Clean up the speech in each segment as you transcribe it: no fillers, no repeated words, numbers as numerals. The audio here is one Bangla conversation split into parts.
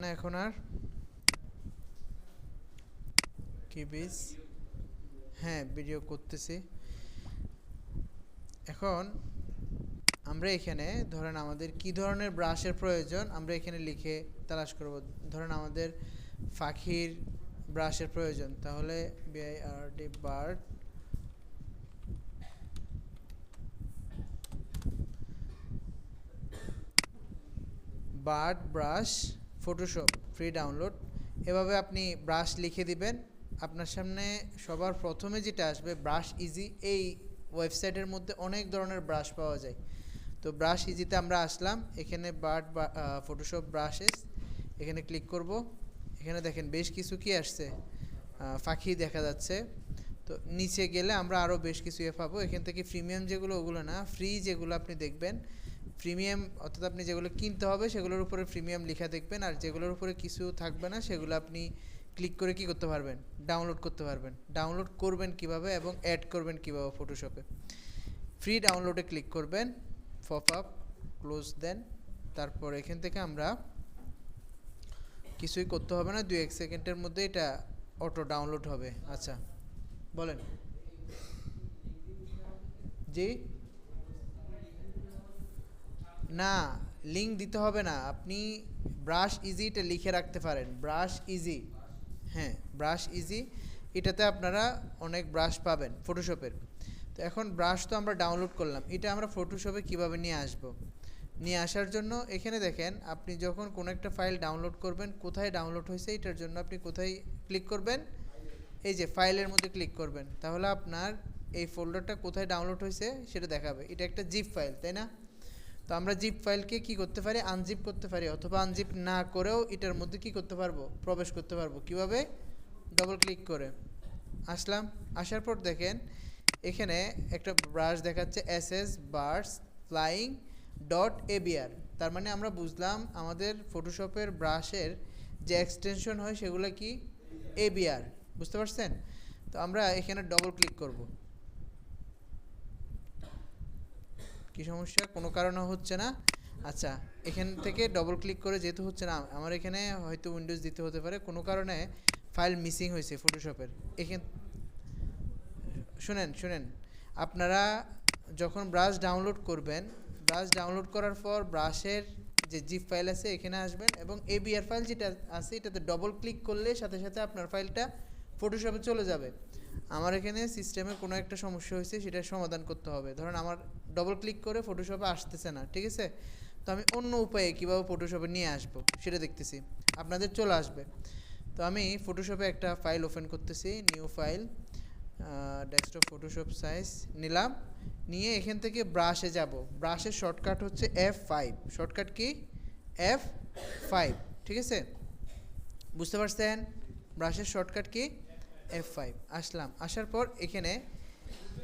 না এখন আর কি বেস, হ্যাঁ ভিডিও করতেছি। এখন আমরা এখানে ধরেন আমাদের কি ধরনের ব্রাশের প্রয়োজন আমরা এখানে লিখে তালাশ করব। ধরেন আমাদের পাখির ব্রাশের প্রয়োজন, তাহলে BIRD bird bird brush Photoshop free download, এভাবে আপনি ব্রাশ লিখে দিবেন। আপনার সামনে সবার প্রথমে যেটা আসবে ব্রাশ ইজি। এই ওয়েবসাইটের মধ্যে অনেক ধরনের ব্রাশ পাওয়া যায়। তো ব্রাশ ইজিতে আমরা আসলাম, এখানে বার্ড ফটোশপ ব্রাশেস, এখানে ক্লিক করব। এখানে দেখেন বেশ কিছু কি আসছে, পাখি দেখা যাচ্ছে। তো নিচে গেলে আমরা আরও বেশ কিছু পাবো। এখান থেকে প্রিমিয়াম যেগুলো ওগুলো না, ফ্রি যেগুলো আপনি দেখবেন প্রিমিয়াম, অর্থাৎ আপনি যেগুলো কিনতে হবে সেগুলোর উপরে প্রিমিয়াম লেখা দেখবেন, আর যেগুলোর উপরে কিছু থাকবে না সেগুলো আপনি ক্লিক করে কি করতে পারবেন, ডাউনলোড করতে পারবেন। ডাউনলোড করবেন কিভাবে এবং অ্যাড করবেন কিভাবে ফটোশপে, ফ্রি ডাউনলোডে ক্লিক করবেন, পপ আপ ক্লোজ দেন। তারপর এখান থেকে আমরা কিছুই করতে হবে না, 2-1 সেকেন্ডের মধ্যে এটা অটো ডাউনলোড হবে। আচ্ছা বলেন। জি না, লিঙ্ক দিতে হবে না, আপনি ব্রাশ ইজিটা লিখে রাখতে পারেন, ব্রাশ ইজি। হ্যাঁ ব্রাশ ইজি, এটাতে আপনারা অনেক ব্রাশ পাবেন ফটোশপের। তো এখন ব্রাশ তো আমরা ডাউনলোড করলাম, এটা আমরা ফটোশপে কিভাবে নিয়ে আসব। নিয়ে আসার জন্য এখানে দেখেন, আপনি যখন কোনো একটা ফাইল ডাউনলোড করবেন, কোথায় ডাউনলোড হয়েছে এটার জন্য আপনি কোথায় ক্লিক করবেন, এই যে ফাইলের মধ্যে ক্লিক করবেন, তাহলে আপনার এই ফোল্ডারটা কোথায় ডাউনলোড হয়েছে সেটা দেখাবে। এটা একটা জিপ ফাইল, তাই না? তো আমরা জিপ ফাইলকে কি করতে পারি, আনজিপ করতে পারি, অথবা আনজিপ না করেও এটার মধ্যে কি করতে পারবো, প্রবেশ করতে পারবো। কিভাবে? ডবল ক্লিক করে আসলাম। আসার পর দেখেন এখানে একটা ব্রাশ দেখাচ্ছে এসএস বার্ডস ফ্লাইং .abr। তার মানে আমরা বুঝলাম আমাদের ফটোশপের ব্রাশের যে এক্সটেনশন হয় সেগুলো কি abr, বুঝতে পারছেন? তো আমরা এখানে ডবল ক্লিক করব। কি সমস্যা, কোনো কারণে হচ্ছে না? আচ্ছা এখান থেকে ডবল ক্লিক করে যেহেতু হচ্ছে না, আমার এখানে হয়তো উইন্ডোজ দিতে হতে পারে, কোনো কারণে ফাইল মিসিং হয়েছে ফটোশপের। এখান শুনেন শুনেন, আপনারা যখন ব্রাশ ডাউনলোড করবেন, ব্রাশ ডাউনলোড করার পর ব্রাশের যে জিপ ফাইল আছে এখানে আসবেন, এবং এবিআর ফাইল যেটা আছে এটাতে ডবল ক্লিক করলে সাথে সাথে আপনার ফাইলটা ফটোশপে চলে যাবে। আমার এখানে সিস্টেমে কোনো একটা সমস্যা হয়েছে, সেটার সমাধান করতে হবে। ধরুন আমার ডবল ক্লিক করে ফটোশপে আসতেছে না, ঠিক আছে? তো আমি অন্য উপায়ে কীভাবে ফটোশপে নিয়ে আসবো সেটা দেখতেছি, আপনাদের চলে আসবে। তো আমি ফটোশপে একটা ফাইল ওপেন করতেছি, new file, desktop Photoshop size নিলাম, নিয়ে এখান থেকে ব্রাশে যাব। ব্রাশের শর্টকাট হচ্ছে F5, শর্টকাট কি F5, ঠিক আছে? বুঝতে পারছেন ব্রাশের শর্টকাট কি F5। আসলাম, আসার পর এখানে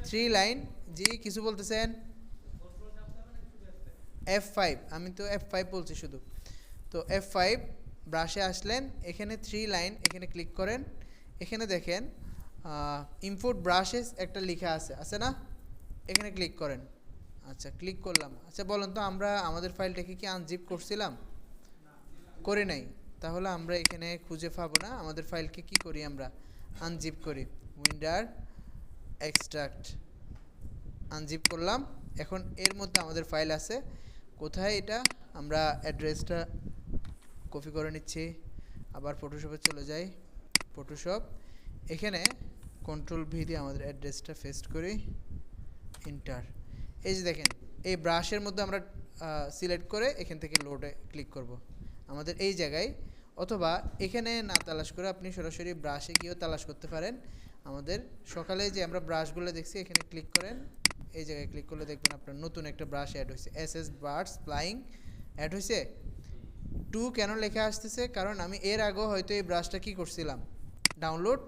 3 লাইন, জি কিছু বলতেছেন? F5, আমি তো F5 বলছি শুধু। তো F5 ব্রাশে আসলেন, এখানে 3 লাইন, এখানে ক্লিক করেন। এখানে দেখেন ইনপুট ব্রাশেস একটা লেখা আছে, আছে না? এখানে ক্লিক করেন। আচ্ছা ক্লিক করলাম। আচ্ছা বলেন তো, আমরা আমাদের ফাইলটাকে কি আনজিপ করছিলাম? করে নাই। তাহলে আমরা এখানে খুঁজে পাবো না, আমাদের ফাইলকে কি করি আমরা, আনজিপ করি। উইন্ডার এক্সট্রাক্ট, আনজিপ করলাম। এখন এর মধ্যে আমাদের ফাইল আছে, কোথায় এটা, আমরা অ্যাড্রেসটা কপি করে নিচ্ছি। আবার ফটোশপে চলে যাই, ফটোশপ, এখানে কন্ট্রোল V দিয়ে আমাদের অ্যাড্রেসটা পেস্ট করি, এন্টার। এই যে দেখেন এই ব্রাশের মধ্যে আমরা সিলেক্ট করে এখান থেকে লোডে ক্লিক করব আমাদের এই জায়গায়, অথবা এখানে না তালাশ করে আপনি সরাসরি ব্রাশে গিয়েও তালাশ করতে পারেন। আমাদের সকালে যে আমরা ব্রাশগুলো দেখছি এখানে ক্লিক করেন, এই জায়গায় ক্লিক করলে দেখবেন আপনার নতুন একটা ব্রাশ অ্যাড হয়েছে, এসএস বার্ডস ফ্লাইং অ্যাড হয়েছে। 2 কেন লেখা আসতেছে, কারণ আমি এর আগেও হয়তো এই ব্রাশটা কি করছিলাম, ডাউনলোড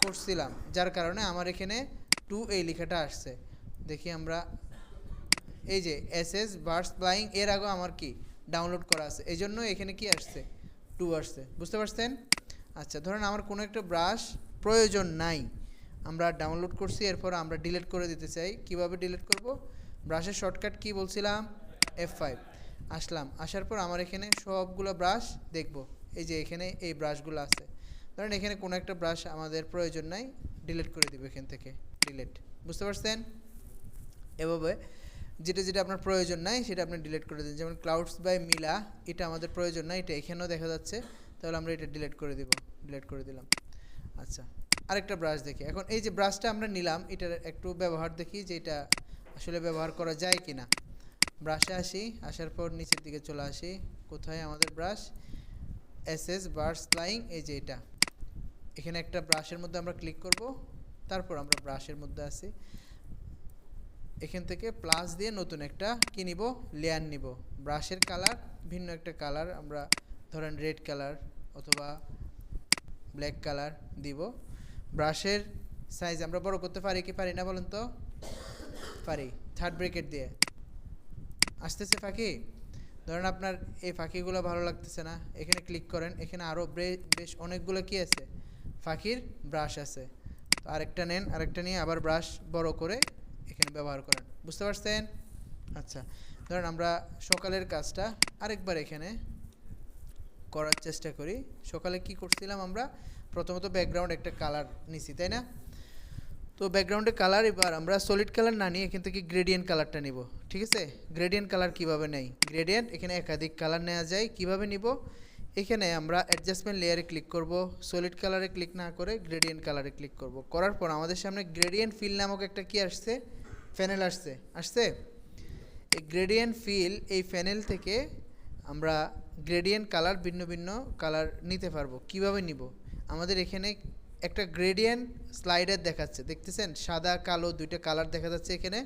করছিলাম, যার কারণে আমার এখানে 2 এই লেখাটা আসছে। দেখি আমরা, এই যে এসএস বার্ডস ফ্লাইং এর আগেও আমার কি ডাউনলোড করা আছে, এই জন্য এখানে কি আসছে 2 আসছে, বুঝতে পারছেন? আচ্ছা ধরেন আমার কোনো একটা ব্রাশ প্রয়োজন নাই, আমরা ডাউনলোড করছি, এরপর আমরা ডিলিট করে দিতে চাই। কিভাবে ডিলিট করব? ব্রাশের শর্টকাট কি বলছিলাম, F5। আসলাম, আসার পর আমার এখানে সবগুলো ব্রাশ দেখব, এই যে এখানে এই ব্রাশগুলো আছে, ধরেন এখানে কোনো একটা ব্রাশ আমাদের প্রয়োজন নাই, ডিলিট করে দিব এখান থেকে, ডিলিট। বুঝতে পারছেন? এভাবে যেটা যেটা আপনার প্রয়োজন নাই সেটা আপনি ডিলিট করে দিন। যেমন ক্লাউডস বাই মিলা, এটা আমাদের প্রয়োজন নাই, এটা এখানেও দেখা যাচ্ছে, তাহলে আমরা এটা ডিলিট করে দিব, ডিলিট করে দিলাম। আচ্ছা, আরেকটা ব্রাশ দেখি। এখন এই যে ব্রাশটা আমরা নিলাম, এটার একটু ব্যবহার দেখি যে এটা আসলে ব্যবহার করা যায় কি না। ব্রাশে আসি, আসার পর নিচের দিকে চলে আসি, কোথায় আমাদের ব্রাশ, এসএস ব্রাশ ফ্লাইং, এই যে এটা, এখানে একটা ব্রাশের মধ্যে আমরা ক্লিক করব, তারপর আমরা ব্রাশের মধ্যে আসি, এখান থেকে প্লাস দিয়ে নতুন একটা কি নিব, লেয়ার নিব। ব্রাশের কালার ভিন্ন একটা কালার, আমরা ধরেন রেড কালার অথবা ব্ল্যাক কালার দিব। ব্রাশের সাইজ আমরা বড় করতে পারি কি পারি না বলেন তো? পারি, থার্ড ব্রেকেট দিয়ে। আসতেছে ফাঁকি, ধরেন আপনার এই ফাঁকিগুলো ভালো লাগতেছে না, এখানে ক্লিক করেন, এখানে আরও বেশ অনেকগুলো কি আছে, ফাঁকির ব্রাশ আছে। তো আরেকটা নেন, আরেকটা নিয়ে আবার ব্রাশ বড় করে এখানে ব্যবহার করেন। বুঝতে পারছেন? আচ্ছা, ধরেন আমরা সকালের কাজটা আরেকবার এখানে করার চেষ্টা করি। সকালে কি করছিলাম আমরা, প্রথমত ব্যাকগ্রাউন্ড একটা কালার নিছি, তাই না? তো ব্যাকগ্রাউন্ডে কালার এবার আমরা সলিড কালার না নিয়ে এখান থেকে গ্রেডিয়েন্ট কালারটা নিব। ঠিক আছে? গ্রেডিয়েন্ট কালার কিভাবে নেই, গ্রেডিয়েন্ট এখানে একাধিক কালার নেওয়া যায়, কিভাবে নিব, এখানে আমরা অ্যাডজাস্টমেন্ট লেয়ারে ক্লিক করব, সলিড কালারে ক্লিক না করে গ্রেডিয়েন্ট কালারে ক্লিক করব। করার পর আমাদের সামনে গ্রেডিয়েন্ট ফিল নামক একটা কি আসছে, প্যানেল আসছে। এই গ্রেডিয়েন্ট ফিল, এই প্যানেল থেকে আমরা গ্রেডিয়েন্ট কালার ভিন্ন ভিন্ন কালার নিতে পারবো। কিভাবে নিব, আমাদের এখানে একটা গ্রেডিয়েন্ট স্লাইডার দেখাচ্ছে, দেখতেছেন সাদা কালো দুইটা কালার দেখা যাচ্ছে এখানে।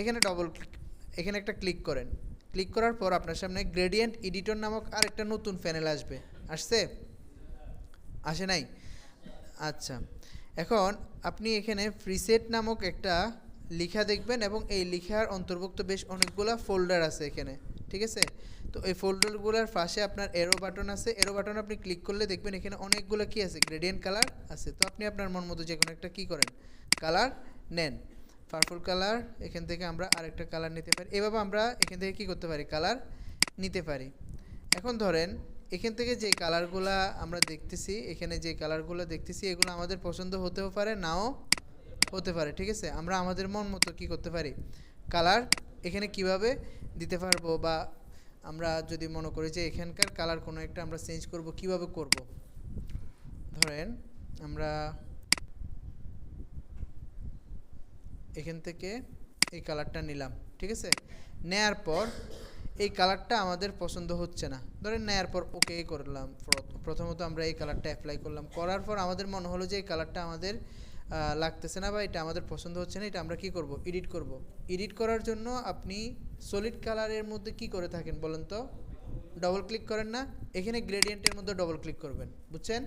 এখানে ডবল ক্লিক, এখানে একটা ক্লিক করেন, ক্লিক করার পর আপনার সামনে গ্রেডিয়েন্ট এডিটর নামক আরেকটা নতুন প্যানেল আসছে, আসে নাই? আচ্ছা, এখন আপনি এখানে প্রিসেট নামক একটা লেখা দেখবেন এবং এই লেখার অন্তর্ভুক্ত বেশ অনেকগুলো ফোল্ডার আছে এখানে। ঠিক আছে? তো এই ফোল্ডারগুলোর পাশে আপনার এরো বাটন আছে, এরো বাটন আপনি ক্লিক করলে দেখবেন এখানে অনেকগুলো কি আছে, গ্রেডিয়েন্ট কালার আছে। তো আপনি আপনার মন মতো যে কোনো একটা কী করেন, কালার নেন। পার্পল কালার, এখান থেকে আমরা আরেকটা কালার নিতে পারি। এভাবে আমরা এখান থেকে কী করতে পারি, কালার নিতে পারি। এখন ধরেন এখান থেকে যে কালারগুলা আমরা দেখতেছি, এখানে যে কালারগুলো দেখতেছি, এগুলো আমাদের পছন্দ হতেও পারে, নাও হতে পারে। ঠিক আছে? আমরা আমাদের মন মতো কী করতে পারি, কালার এখানে কিভাবে দিতে পারবো, বা আমরা যদি মনে করি যে এখানকার কালার কোনো একটা আমরা চেঞ্জ করব, কিভাবে করব। ধরেন আমরা এখান থেকে এই কালারটা নিলাম। ঠিক আছে? নেয়ার পর এই কালারটা আমাদের পছন্দ হচ্ছে না, ধরেন নেয়ার পর ওকে করলাম, প্রথমত আমরা এই কালারটা অ্যাপ্লাই করলাম, করার পর আমাদের মনে হলো যে এই কালারটা আমাদের লাগতেছে না বা এটা আমাদের পছন্দ হচ্ছে না, এটা আমরা কি করব, এডিট করব। এডিট করার জন্য আপনি সলিড কালারের মধ্যে কি করে থাকেন বলেন তো, ডবল ক্লিক করেন না? এখানে গ্রেডিয়েন্টের মধ্যে ডবল ক্লিক করবেন, বুঝছেন?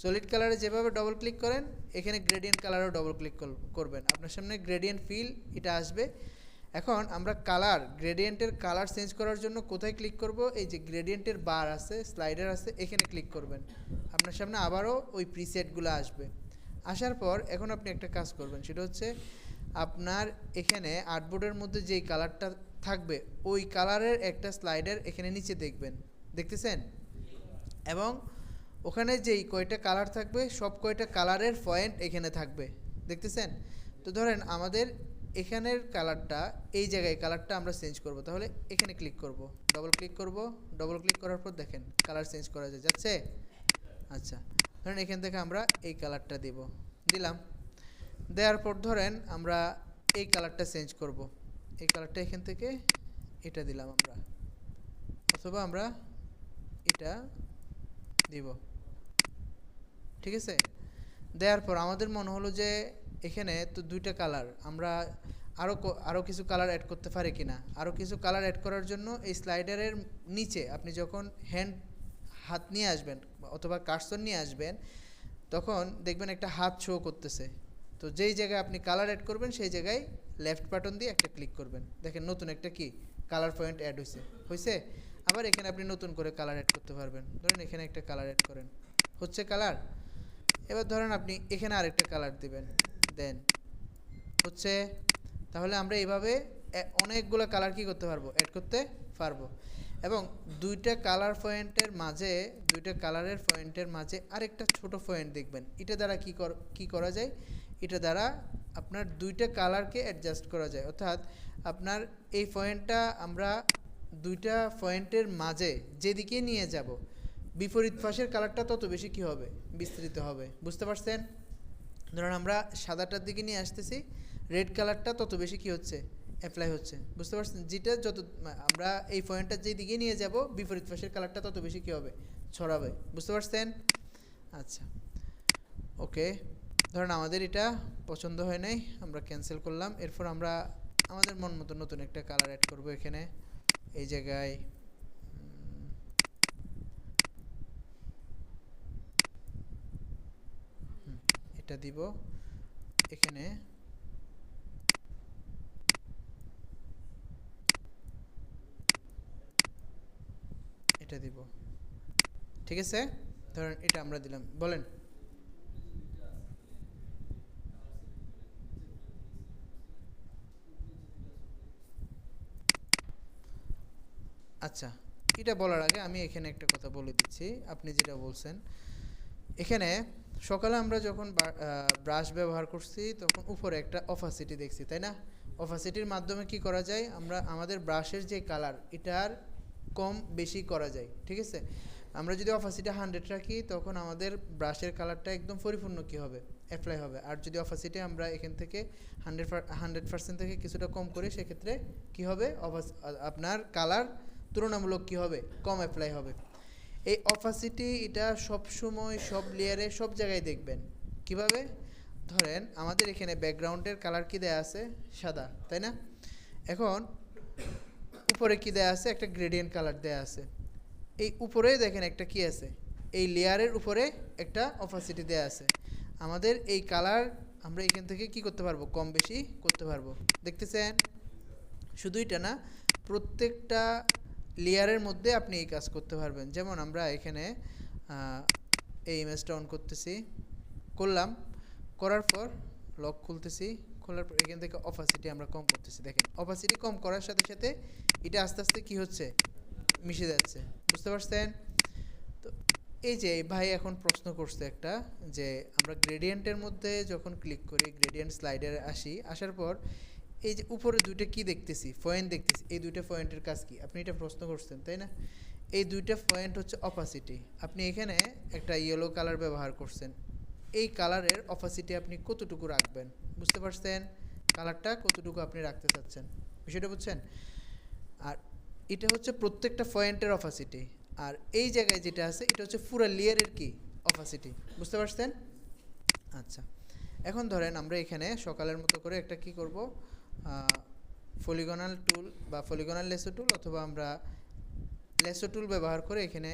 সলিড কালারে যেভাবে ডবল ক্লিক করেন, এখানে গ্রেডিয়েন্ট কালারেও ডবল ক্লিক করবেন, আপনার সামনে গ্রেডিয়েন্ট ফিল এটা আসবে। এখন আমরা কালার, গ্রেডিয়েন্টের কালার চেঞ্জ করার জন্য কোথায় ক্লিক করব, এই যে গ্রেডিয়েন্টের বার আছে, স্লাইডার আছে, এখানে ক্লিক করবেন, আপনার সামনে আবারও ওই প্রিসেটগুলো আসবে। আসার পর এখন আপনি একটা কাজ করবেন, সেটা হচ্ছে আপনার এখানে আর্টবোর্ডের মধ্যে যেই কালারটা থাকবে ওই কালারের একটা স্লাইডার এখানে নিচে দেখবেন, দেখতেছেন? এবং ওখানে যেই কয়টা কালার থাকবে সব কয়টা কালারের পয়েন্ট এখানে থাকবে, দেখতেছেন? তো ধরেন আমাদের এখানের কালারটা, এই জায়গায় কালারটা আমরা চেঞ্জ করব, তাহলে এখানে ক্লিক করব, ডবল ক্লিক করব, ডবল ক্লিক করার পর দেখেন কালার চেঞ্জ করা যাচ্ছে। আচ্ছা, ধরেন এখান থেকে আমরা এই কালারটা দিলাম, দেওয়ার পর ধরেন আমরা এই কালারটা চেঞ্জ করব, এই কালারটা এখান থেকে এটা দিলাম আমরা, অথবা আমরা এটা দিব। ঠিক আছে? দেওয়ার পর আমাদের মনে হলো যে এখানে তো দুইটা কালার, আমরা আরও কিছু কালার অ্যাড করতে পারি কিনা। আরও কিছু কালার অ্যাড করার জন্য এই স্লাইডারের নিচে আপনি যখন হাত নিয়ে আসবেন অথবা কার্সর নিয়ে আসবেন, তখন দেখবেন একটা হাত শো করতেছে। তো যেই জায়গায় আপনি কালার অ্যাড করবেন সেই জায়গায় লেফট বাটন দিয়ে একটা ক্লিক করবেন, দেখেন নতুন একটা কি কালার পয়েন্ট অ্যাড হয়েছে। আবার এখানে আপনি নতুন করে কালার অ্যাড করতে পারবেন, ধরেন এখানে একটা কালার অ্যাড করেন, হচ্ছে কালার। এবার ধরেন আপনি এখানে আরেকটা কালার দিবেন, দেন হচ্ছে। তাহলে আমরা এইভাবে অনেকগুলো কালার কি করতে পারবো, অ্যাড করতে পারবো। এবং দুইটা কালার পয়েন্টের মাঝে, দুইটা কালারের পয়েন্টের মাঝে আরেকটা ছোট পয়েন্ট দেখবেন। এটা দ্বারা কি করা যায়, এটা দ্বারা আপনার দুইটা কালারকে অ্যাডজাস্ট করা যায়। অর্থাৎ আপনার এই পয়েন্টটা আমরা দুইটা পয়েন্টের মাঝে যেদিকে নিয়ে যাব, বিপরীত পাশের কালারটা তত বেশি কি হবে, বিস্তৃত হবে। বুঝতে পারছেন? ধরুন আমরা সাদাটার দিকে নিয়ে আসতেছি, রেড কালারটা তত বেশি কি হচ্ছে, অ্যাপ্লাই হচ্ছে। বুঝতে পারছেন? যেটা যত আমরা এই পয়েন্টটা যেই দিকে নিয়ে যাব, বিপরীত পাশের কালারটা তত বেশি কি হবে, ছড়াবে। বুঝতে পারছেন? আচ্ছা, ওকে। ধরুন আমাদের এটা পছন্দ হয় নাই, আমরা ক্যান্সেল করলাম। এরপর আমরা আমাদের মন মতো নতুন একটা কালার অ্যাড করব এখানে। এই জায়গায় এটা দিব, এখানে এটা দিব। ঠিক আছে, ধরেন এটা আমরা দিলাম। বলেন। আচ্ছা, এটা বলার আগে আমি এখানে একটা কথা বলে দিচ্ছি। আপনি যেটা বলছেন, এখানে সকালে আমরা যখন ব্রাশ ব্যবহার করছি তখন উপরে একটা অপাসিটি দেখছি, তাই না? অপাসিটির মাধ্যমে কি করা যায়, আমরা আমাদের ব্রাশের যে কালার এটার কম বেশি করা যায়। ঠিক আছে, আমরা যদি অপাসিটি 100 রাখি তখন আমাদের ব্রাশের কালারটা একদম পরিপূর্ণ কি হবে, অ্যাপ্লাই হবে। আর যদি অপাসিটি আমরা এখান থেকে 100% থেকে কিছুটা কম করি, সেক্ষেত্রে কি হবে, আপনার কালার তুলনামূলক কি হবে, কম অ্যাপ্লাই হবে। এই অপাসিটি এটা সব সময় সব লেয়ারে সব জায়গায় দেখবেন। কিভাবে? ধরেন আমাদের এখানে ব্যাকগ্রাউন্ডের কালার কি দেয়া আছে, সাদা, তাই না? এখন উপরে কি দেয়া আছে, একটা গ্রেডিয়েন্ট কালার দেয়া আছে। এই উপরে দেখেন একটা কি আছে, এই লেয়ারের উপরে একটা অপাসিটি দেয়া আছে। আমাদের এই কালার আমরা এখান থেকে কি করতে পারবো, কম বেশি করতে পারবো। দেখতেছেন? শুধু এটা না, প্রত্যেকটা লেয়ারের মধ্যে আপনি এই কাজ করতে পারবেন। যেমন আমরা এখানে এই ইমেজটা অন করতেছি, করলাম, করার পর লক খুলতেছি, খোলার পর এখান থেকে অপাসিটি আমরা কম করতেছি। দেখেন অপাসিটি কম করার সাথে সাথে এটা আস্তে আস্তে কি হচ্ছে, মিশে যাচ্ছে। বুঝতে পারছেন? তো এই যে ভাই এখন প্রশ্ন করছে একটা, যে আমরা গ্রেডিয়েন্টের মধ্যে যখন ক্লিক করি, গ্রেডিয়েন্ট স্লাইডারে আসি, আসার পর এই যে উপরে দুইটা কি দেখতেছি, পয়েন্ট দেখতেছি, এই দুইটা পয়েন্টের কাজ কি, আপনি এটা প্রশ্ন করছেন, তাই না? এই দুইটা পয়েন্ট হচ্ছে অপাসিটি। আপনি এখানে একটা ইয়েলো কালার ব্যবহার করছেন, এই কালারের অপাসিটি আপনি কতটুকু রাখবেন। বুঝতে পারছেন? কালারটা কতটুকু আপনি রাখতে চাচ্ছেন, বিষয়টা বুঝছেন? আর এটা হচ্ছে প্রত্যেকটা পয়েন্টের অপাসিটি। আর এই জায়গায় যেটা আছে এটা হচ্ছে পুরো লেয়ারের কি, অপাসিটি। বুঝতে পারছেন? আচ্ছা, এখন ধরেন আমরা এখানে সকালের মতো করে একটা কি করব, পলিগনাল টুল বা পলিগনাল লেসো টুল, অথবা আমরা লেসো টুল ব্যবহার করে এখানে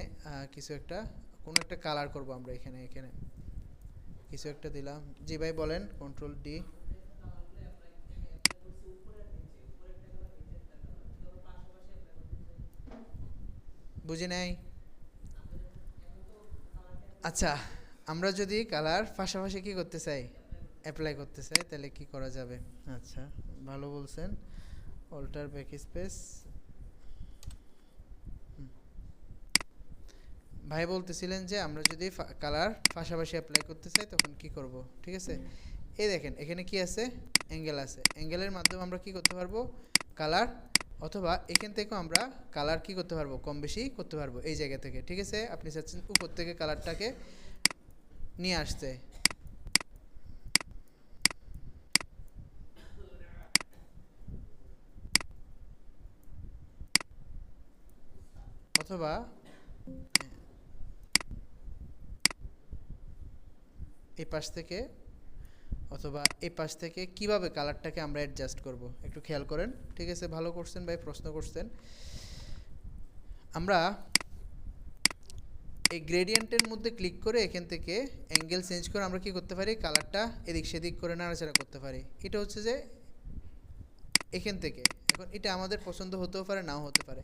কিছু একটা, কোনো একটা কালার করব আমরা এখানে কিছু একটা দিলাম। জি ভাই বলেন। Control D. বুঝি নাই। আচ্ছা, আমরা যদি কালার পাশাপাশি কি করতে চাই, অ্যাপ্লাই করতে চাই, তাহলে কি করা যাবে? আচ্ছা, ভালো বলছেন। Alter backspace. ভাই বলতেছিলেন যে আমরা যদি কালার পাশাপাশি অ্যাপ্লাই করতে চাই তখন কি করব। ঠিক আছে, এই দেখেন এখানে কি আছে, অ্যাঙ্গেল আছে। অ্যাঙ্গেলের মাধ্যমে আমরা কি করতে পারবো, কালার, অথবা এখান থেকেও আমরা কালার কি করতে পারবো, কম বেশি করতে পারবো এই জায়গা থেকে। ঠিক আছে, আপনি চাচ্ছেন উপর থেকে কালারটাকে নিয়ে আসতে, অথবা এই পাশ থেকে, অথবা এই পাশ থেকে কিভাবে কালারটাকে আমরা অ্যাডজাস্ট করব একটু খেয়াল করেন। ঠিক আছে, ভালো করছেন ভাই, প্রশ্ন করছেন। আমরা এই গ্রেডিয়েন্টের মধ্যে ক্লিক করে এখান থেকে অ্যাঙ্গেল চেঞ্জ করে আমরা কি করতে পারি, কালারটা এদিক সেদিক করে নাড়াচাড়া করতে পারি। এটা হচ্ছে যে এখান থেকে, এখন এটা আমাদের পছন্দ হতেও পারে, নাও হতে পারে।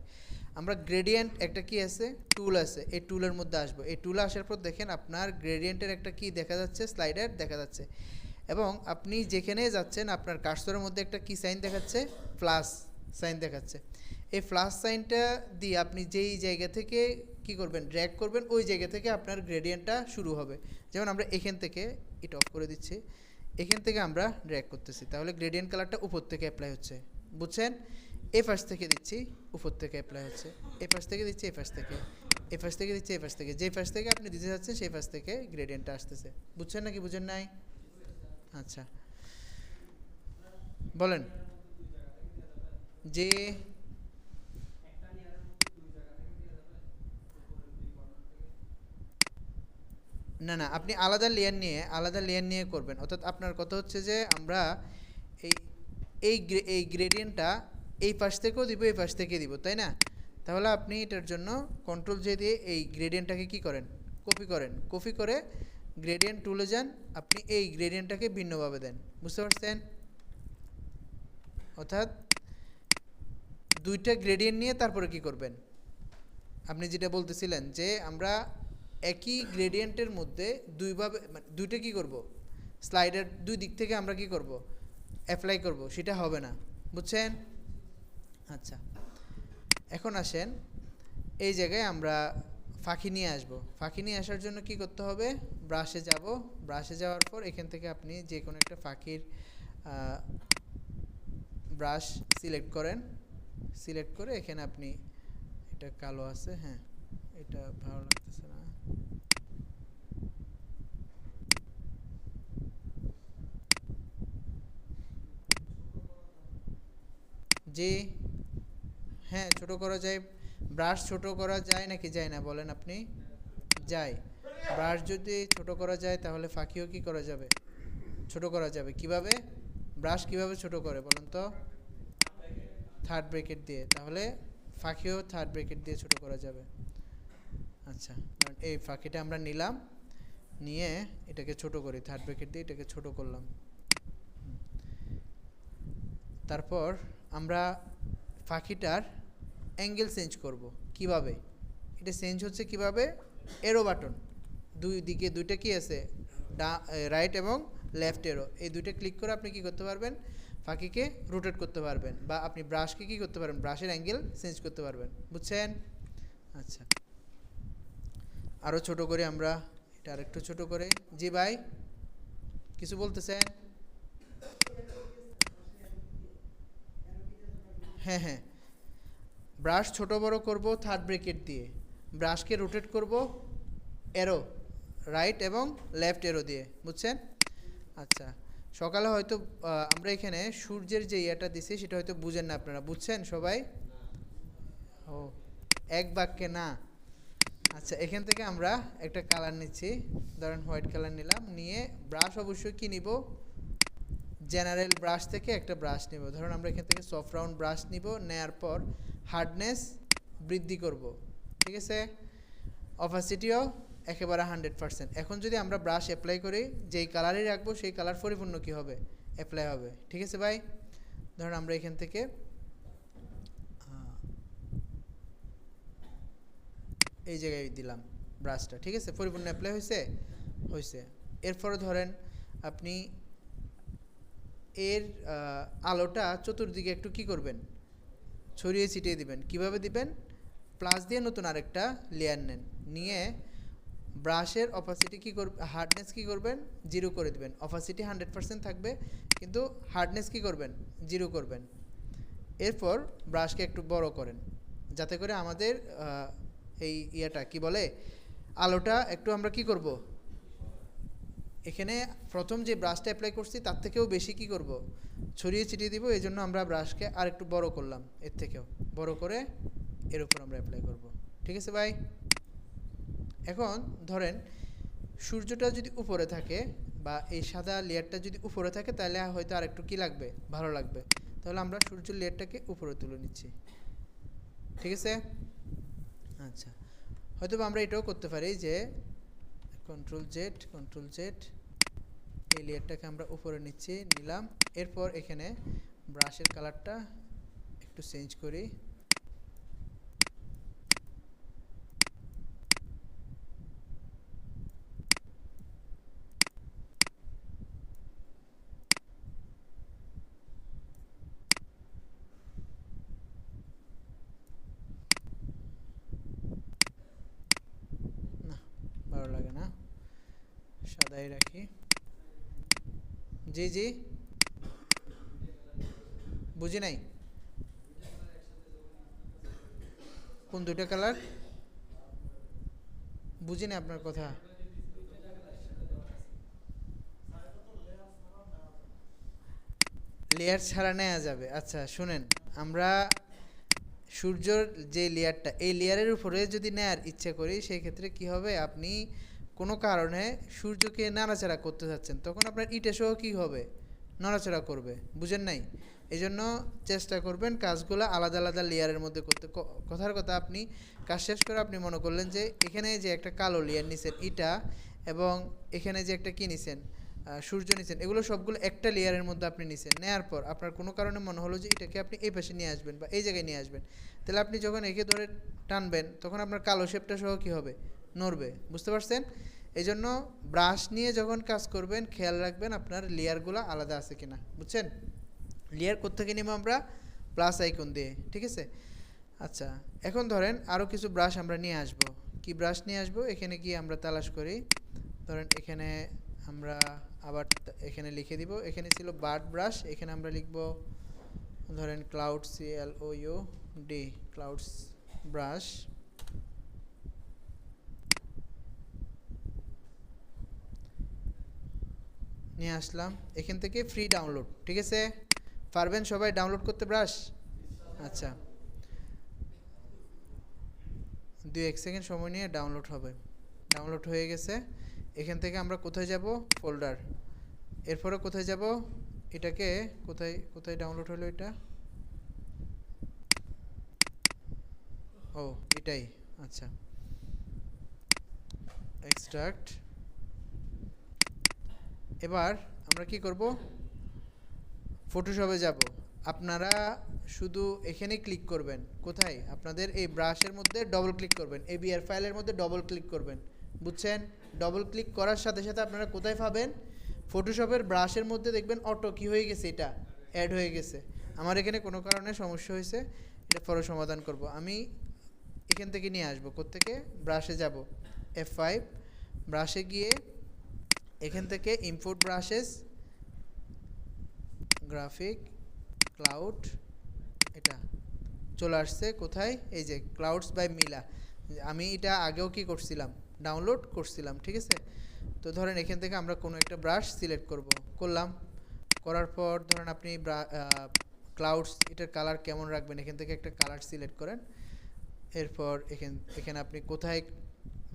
আমরা গ্রেডিয়েন্ট একটা কি আছে, টুল আছে, এই টুলের মধ্যে আসবো। এই টুলে আসার পর দেখেন আপনার গ্রেডিয়েন্টের একটা কি দেখা যাচ্ছে, স্লাইডার দেখা যাচ্ছে। এবং আপনি যেখানে যাচ্ছেন আপনার কার্সরের মধ্যে একটা কি সাইন দেখাচ্ছে, প্লাস সাইন দেখাচ্ছে। এই প্লাস সাইনটা দিয়ে আপনি যেই জায়গা থেকে কি করবেন, ড্র্যাগ করবেন, ওই জায়গা থেকে আপনার গ্রেডিয়েন্টটা শুরু হবে। যেমন আমরা এখান থেকে এটা অফ করে দিচ্ছি, এখান থেকে আমরা ড্র্যাগ করতেছি, তাহলে গ্রেডিয়েন্ট কালারটা উপর থেকে অ্যাপ্লাই হচ্ছে, বুঝছেন? এই পাশ থেকে দিচ্ছি, উপর থেকে অ্যাপ্লাই হচ্ছে, এই পাশ থেকে দিচ্ছি, এই পাশ থেকে, এই পাশ থেকে দিচ্ছি, এই পাশ থেকে, যেই পাশ থেকে আপনি দিতে যাচ্ছেন সেই পাশ থেকে গ্রেডিয়েন্টটা আসতেছে। বুঝছেন নাকি বুঝেন নাই? আচ্ছা বলেন। যে না না, আপনি আলাদা লেয়ার নিয়ে করবেন। অর্থাৎ আপনার কথা হচ্ছে যে আমরা এই এই গ্রেডিয়েন্টটা এই পাশ থেকেও দিব, এই পাশ থেকে দিব, তাই না? তাহলে আপনি এটার জন্য কন্ট্রোল জে দিয়ে এই গ্রেডিয়েন্টটাকে কি করেন, কপি করেন। কপি করে গ্রেডিয়েন্ট টুলে যান, আপনি এই গ্রেডিয়েন্টটাকে ভিন্নভাবে দেন। বুঝতে পারছেন? অর্থাৎ দুইটা গ্রেডিয়েন্ট নিয়ে তারপরে কি করবেন, আপনি যেটা বলতেছিলেন যে আমরা একই গ্রেডিয়েন্টের মধ্যে দুইভাবে মানে দুইটা কি করব, স্লাইডার দুই দিক থেকে আমরা কি করব, অ্যাপ্লাই করব, সেটা হবে না। বুঝছেন? আচ্ছা এখন আসেন, এই জায়গায় আমরা ফাঁকি নিয়ে আসব। ফাঁকি নিয়ে আসার জন্য কি করতে হবে, ব্রাশে যাব, ব্রাশে যাওয়ার পর এখান থেকে আপনি যে কোনো একটা ফাঁকির ব্রাশ সিলেক্ট করেন। সিলেক্ট করে এখানে আপনি, এটা কালো আছে, হ্যাঁ এটা ভালো লাগতেছে না, যে হ্যাঁ ছোট করা যায়। ব্রাশ ছোট করা যায় নাকি যায় না বলেন আপনি? যায়। ব্রাশ যদি ছোট করা যায় তাহলে ফাঁকিও কি করা যাবে, ছোট করা যাবে। কিভাবে ব্রাশ কিভাবে ছোট করে বলুন তো? থার্ড ব্রেকেট দিয়ে। তাহলে ফাঁকিও থার্ড ব্রেকেট দিয়ে ছোট করা যাবে। আচ্ছা এই ফাঁকিটা আমরা নিলাম, নিয়ে এটাকে ছোট করি, থার্ড ব্রেকেট দিয়ে এটাকে ছোট করলাম। তারপর আমরা ফাঁকিটার অ্যাঙ্গেল চেঞ্জ করব। কিভাবে এটা চেঞ্জ হচ্ছে, কিভাবে, এরো বাটন দুই দিকে দুইটা কি আছে, রাইট এবং লেফট এরো, এই দুইটা ক্লিক করে আপনি কি করতে পারবেন, ফাঁকিকে রোটেট করতে পারবেন, বা আপনি ব্রাশকে কি করতে পারবেন, ব্রাশের অ্যাঙ্গেল চেঞ্জ করতে পারবেন। বুঝছেন? আচ্ছা আরও ছোট করে আমরা এটা আরেকটু ছোট করে, জি ভাই কিছু বলতেছেন? হ্যাঁ হ্যাঁ, ব্রাশ ছোট বড় করব থার্ড ব্রেকেট দিয়ে, ব্রাশকে রোটেট করব এরো, রাইট এবং লেফট এরো দিয়ে। বুঝছেন? আচ্ছা সকালে হয়তো আমরা এখানে সূর্যের যে ইয়েটা দিছি সেটা হয়তো বুঝেন না আপনারা, বুঝছেন সবাই? ও এক বাক্যে না। আচ্ছা এখান থেকে আমরা একটা কালার নিচ্ছি, ধরেন হোয়াইট কালার নিলাম, নিয়ে ব্রাশ অবশ্যই কি নিব, জেনারেল ব্রাশ থেকে একটা ব্রাশ নিব। ধরুন আমরা এখান থেকে সফট রাউন্ড ব্রাশ নিব, নেয়ার পর হার্ডনেস বৃদ্ধি করব, ঠিক আছে? অপাসিটিও একেবারে 100%। এখন যদি আমরা ব্রাশ অ্যাপ্লাই করি, যেই কালারই রাখবো সেই কালার পরিপূর্ণ কী হবে, অ্যাপ্লাই হবে। ঠিক আছে ভাই? ধরুন আমরা এখান থেকে এই জায়গায় দিলাম ব্রাশটা, ঠিক আছে, পরিপূর্ণ অ্যাপ্লাই হয়েছে, হয়েছে। এরপরে ধরেন আপনি এর আলোটা চতুর্দিকে একটু কি করবেন, ছড়িয়ে ছিটিয়ে দিবেন। কিভাবে দিবেন, প্লাস দিয়ে নতুন আরেকটা লেয়ার নেন, নিয়ে ব্রাশের অপাসিটি কী করবেন, হার্ডনেস কী করবেন, 0 করে দিবেন। অপাসিটি 100% থাকবে, কিন্তু হার্ডনেস কী করবেন, 0 করবেন। এরপর ব্রাশকে একটু বড় করেন, যাতে করে আমাদের এই ইয়েটা কি বলে, আলোটা একটু আমরা কি করব, এখানে প্রথম যে ব্রাশটা অ্যাপ্লাই করছি তার থেকেও বেশি কি করব, ছড়িয়ে ছিটিয়ে দিব। এই জন্য আমরা ব্রাশকে আর একটু বড় করলাম, এর থেকেও বড় করে এর উপর আমরা অ্যাপ্লাই করব। ঠিক আছে ভাই? এখন ধরেন সূর্যটা যদি উপরে থাকে, বা এই সাদা লেয়ারটা যদি উপরে থাকে, তাহলে হয়তো আর একটু কী লাগবে, ভালো লাগবে। তাহলে আমরা সূর্যের লেয়ারটাকে উপরে তুলে নিচ্ছি। ঠিক আছে? আচ্ছা হয়তো আমরা এটাও করতে পারি যে কন্ট্রোল জেড, এই লেয়ারটাকে আমরা উপরে নিচ্ছি, নিলাম। এরপর এখানে ব্রাশের কালারটা একটু চেঞ্জ করি, সাদাই রাখি। জি জি, বুঝি নাই কোন দুইটা কালার, বুঝি না আপনার কথা। লেয়ার ছাড়া নেওয়া যাবে। আচ্ছা শুনেন, আমরা সূর্যর যে লেয়ারটা, এই লেয়ারের উপরে যদি নেয়ার ইচ্ছে করি, সেই ক্ষেত্রে কি হবে, আপনি কোনো কারণে সূর্যকে নাড়াচাড়া করতে যাচ্ছেন, তখন আপনার ইটে সহ কী হবে, নড়াচড়া করবে। বুঝেন নাই? এই জন্য চেষ্টা করবেন কাজগুলো আলাদা আলাদা লেয়ারের মধ্যে করতে। কথার কথা, আপনি কাজ শেষ করে আপনি মনে করলেন যে এখানে যে একটা কালো লেয়ার নিছেন ইটা, এবং এখানে যে একটা কী নিছেন, সূর্য নিছেন, এগুলো সবগুলো একটা লেয়ারের মধ্যে আপনি নিছেন। নেওয়ার পর আপনার কোনো কারণে মনে হলো যে এটাকে আপনি এই পাশে নিয়ে আসবেন বা এই জায়গায় নিয়ে আসবেন, তাহলে আপনি যখন একে ধরে টানবেন, তখন আপনার কালো শেপটা সহ কী হবে, নড়বে। বুঝতে পারছেন? এই জন্য ব্রাশ নিয়ে যখন কাজ করবেন, খেয়াল রাখবেন আপনার লেয়ারগুলো আলাদা আছে কিনা। বুঝছেন? লেয়ার কোত্থেকে নিব আমরা, প্লাস আইকন দিয়ে। ঠিক আছে? আচ্ছা, এখন ধরেন আরও কিছু ব্রাশ আমরা নিয়ে আসব। কি ব্রাশ নিয়ে আসব, এখানে গিয়ে আমরা তালাশ করি। ধরেন এখানে আমরা আবার এখানে লিখে দিব, এখানে ছিল বার্ড ব্রাশ, এখানে আমরা লিখব ধরেন ক্লাউড, CLOUD, ক্লাউডস ব্রাশ। নিয়ে আসলাম, এখান থেকে ফ্রি ডাউনলোড। ঠিক আছে? পারবেন সবাই ডাউনলোড করতে ব্রাশ? আচ্ছা, 2-1 সেকেন্ড সময় নিয়ে ডাউনলোড হবে। ডাউনলোড হয়ে গেছে। এখান থেকে আমরা কোথায় যাব, ফোল্ডার। এরপরে কোথায় যাব, এটাকে কোথায় কোথায় ডাউনলোড হলো এটা, ও এটাই। আচ্ছা, এক্সট্রাক্ট। এবার আমরা কি করব, ফটোশপে যাব। আপনারা শুধু এখানে ক্লিক করবেন, কোথায়, আপনাদের এই ব্রাশের মধ্যে ডবল ক্লিক করবেন, ABR ফাইলের মধ্যে ডবল ক্লিক করবেন। বুঝছেন? ডবল ক্লিক করার সাথে সাথে আপনারা কোথায় পাবেন, ফটোশপের ব্রাশের মধ্যে দেখবেন অটো কি হয়ে গেছে, এটা অ্যাড হয়ে গেছে। আমার এখানে কোনো কারণে সমস্যা হয়েছে, এটা পরে সমাধান করব। আমি এখান থেকে নিয়ে আসবো, কোত্থেকে, ব্রাশে যাব, F5, ব্রাশে গিয়ে এখান থেকে ইম্পোর্ট ব্রাশেস, গ্রাফিক, ক্লাউড, এটা চলে আসছে কোথায়, এই যে ক্লাউডস বাই মিলা। আমি এটা আগেও কি করছিলাম, ডাউনলোড করছিলাম। ঠিক আছে? তো ধরেন এখান থেকে আমরা কোনো একটা ব্রাশ সিলেক্ট করলাম। করার পর ধরেন আপনি ক্লাউডস, এটার কালার কেমন রাখবেন, এখান থেকে একটা কালার সিলেক্ট করেন। এরপর এখানে আপনি কোথায়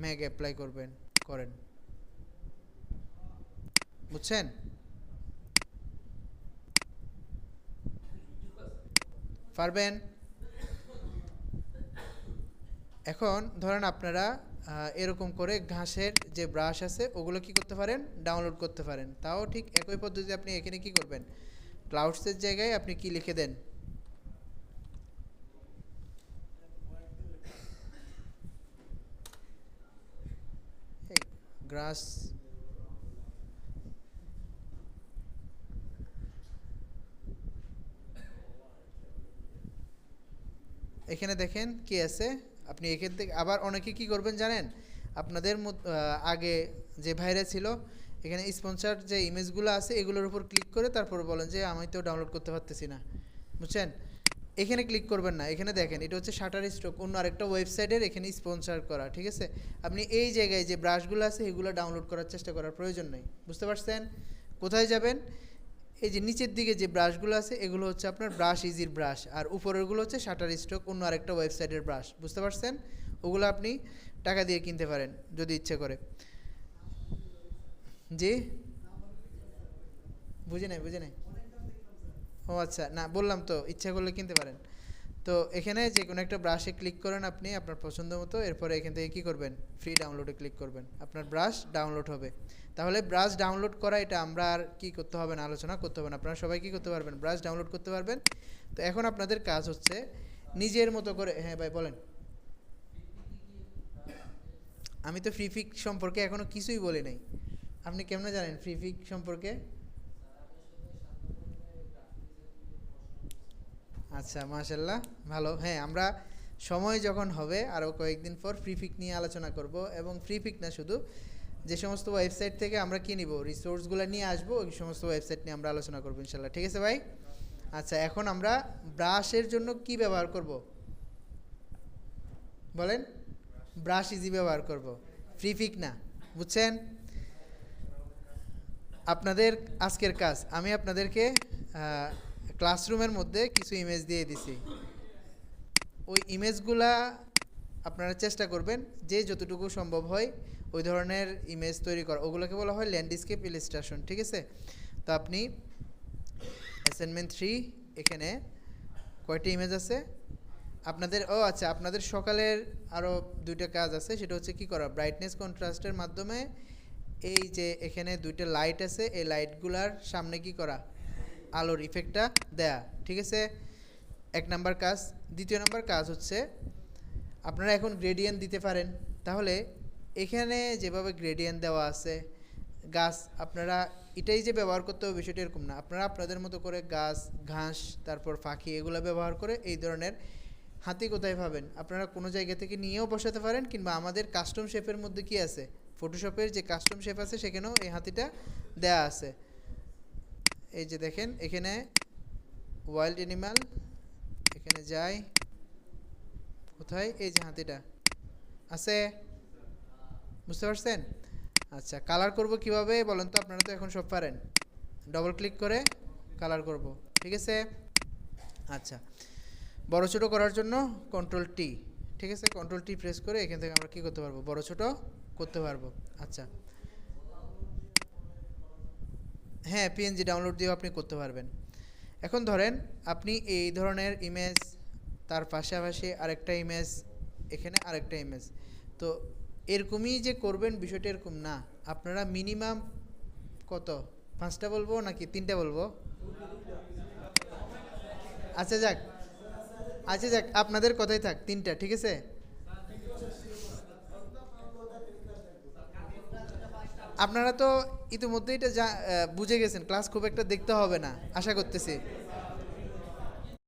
ম্যাগ অ্যাপ্লাই করেন। বুঝছেন? পারবেন? এখন ধরেন আপনারা এরকম করে ঘাসের যে ব্রাশ আছে ওগুলো কি করতে পারেন, ডাউনলোড করতে পারেন। তাও ঠিক একই পদ্ধতি আপনি এখানে কি করবেন, ক্লাউডসের জায়গায় আপনি কি লিখে দেন, গ্রাস, এখানে দেখেন কি আছে। আপনি এখান থেকে আবার অনেকে কি করবেন জানেন, আপনাদের আগে যে ভাইরা ছিল, এখানে স্পন্সর যে ইমেজগুলো আছে এগুলোর উপর ক্লিক করে তারপর বলেন যে আমি তো ডাউনলোড করতে পারতেছি না। বুঝছেন? এখানে ক্লিক করবেন না, এখানে দেখেন এটা হচ্ছে শাটার স্টক, অন্য আরেকটা ওয়েবসাইটের এখানে স্পন্সর করা। ঠিক আছে? আপনি এই জায়গায় যে ব্রাশগুলো আছে এগুলো ডাউনলোড করার চেষ্টা করার প্রয়োজন নেই। বুঝতে পারছেন? কোথায় যাবেন, এই যে নিচের দিকে যে ব্রাশগুলো আছে এগুলো হচ্ছে আপনার ব্রাশ ইজির ব্রাশ, আর উপরেরগুলো হচ্ছে শাটার স্টক, অন্য আরেকটা ওয়েবসাইটের ব্রাশ। বুঝতে পারছেন? ওগুলো আপনি টাকা দিয়ে কিনতে পারেন যদি ইচ্ছে করে। জি, বুঝে নাই। ও আচ্ছা, না বললাম তো ইচ্ছা করলে কিনতে পারেন। তো এখানে যে কোনো একটা ব্রাশে ক্লিক করেন আপনি আপনার পছন্দ মতো। এরপরে এখান থেকে কী করবেন, ফ্রি ডাউনলোডে ক্লিক করবেন, আপনার ব্রাশ ডাউনলোড হবে। তাহলে ব্রাশ ডাউনলোড করা এটা আমরা আর কী করতে হবে না, আলোচনা করতে হবে না। আপনারা সবাই কী করতে পারবেন, ব্রাশ ডাউনলোড করতে পারবেন। তো এখন আপনাদের কাজ হচ্ছে নিজের মতো করে, হ্যাঁ ভাই বলেন। আমি তো ফ্রি পিক সম্পর্কে এখনও কিছুই বলি নাই। আপনি কেমনে জানেন ফ্রি পিক সম্পর্কে? আচ্ছা, মাশাল্লাহ, ভালো। হ্যাঁ, আমরা সময় যখন হবে আরও কয়েকদিন পর ফ্রি পিক নিয়ে আলোচনা করব, এবং ফ্রি পিক না শুধু যে সমস্ত ওয়েবসাইট থেকে আমরা কি নিব, রিসোর্সগুলো নিয়ে আসবো, ওই সমস্ত ওয়েবসাইট নিয়ে আমরা আলোচনা করবো ইনশাল্লাহ। ঠিক আছে ভাই? আচ্ছা, এখন আমরা ব্রাশের জন্য কি ব্যবহার করব বলেন? ব্রাশ ইজি ব্যবহার করব, ফ্রিপিক না, বুঝছেন? আপনাদের আজকের কাজ, আমি আপনাদেরকে ক্লাসরুমের মধ্যে কিছু ইমেজ দিয়ে দিছি। ওই ইমেজগুলা আপনারা চেষ্টা করবেন যে যতটুকু সম্ভব হয় ওই ধরনের ইমেজ তৈরি করা, ওগুলোকে বলা হয় ল্যান্ডস্কেপ ইলাস্ট্রেশন। ঠিক আছে? তো আপনি অ্যাসাইনমেন্ট 3 এখানে কয়টি ইমেজ আছে আপনাদের? ও আচ্ছা, আপনাদের সকালের আরও 2টা কাজ আছে, সেটা হচ্ছে কি করা, ব্রাইটনেস কন্ট্রাস্টের মাধ্যমে এই যে এখানে 2টা লাইট আছে, এই লাইটগুলার সামনে কি করা, আলোর ইফেক্টটা দেয়া। ঠিক আছে? 1 নাম্বার কাজ। 2য় নাম্বার কাজ হচ্ছে আপনারা এখন গ্রেডিয়েন্ট দিতে পারেন, তাহলে এখানে যেভাবে গ্রেডিয়েন্ট দেওয়া আছে গাছ, আপনারা এটাই যে ব্যবহার করতে হবে বিষয়টা এরকম না, আপনারা আপনাদের মতো করে গাছ, ঘাস, তারপর পাখি এগুলো ব্যবহার করে এই ধরনের হাতি কোথায় পাবেন, আপনারা কোনো জায়গা থেকে নিয়েও বসাতে পারেন, কিংবা আমাদের কাস্টম শেপের মধ্যে কি আছে, ফটোশপের যে কাস্টম শেপ আছে সেখানেও এই হাতিটা দেয়া আছে। এই যে দেখেন এখানে ওয়াইল্ড অ্যানিমাল, এখানে যাই কোথায়, এই যে হাতিটা আছে, বুঝতে পারছেন? আচ্ছা, কালার করব কিভাবে বলেন তো? আপনারা তো এখন সব পারেন, ডবল ক্লিক করে কালার করব। ঠিক আছে? আচ্ছা, বড় ছোট করার জন্য কন্ট্রোল টি। ঠিক আছে? কন্ট্রোল টি প্রেস করে এখান থেকে আমরা কি করতে পারবো, বড় ছোট করতে পারবো। আচ্ছা, হ্যাঁ, পিএনজি ডাউনলোড দিয়েও আপনি করতে পারবেন। এখন ধরেন আপনি এই ধরনের ইমেজ, তার পাশাপাশি আরেকটা ইমেজ, এখানে আরেকটা ইমেজ, তো এরকমই যে করবেন বিষয়টা এরকম না, আপনারা মিনিমাম কত, 5টা বলবো নাকি 3টা বলবো? আচ্ছা যাক, আচ্ছা যাক, আপনাদের কথাই থাক, 3টা। ঠিক আছে? আপনারা তো ইতিমধ্যে এটা বুঝে গেছেন, ক্লাস খুব একটা দেখতে হবে না আশা করতেছি।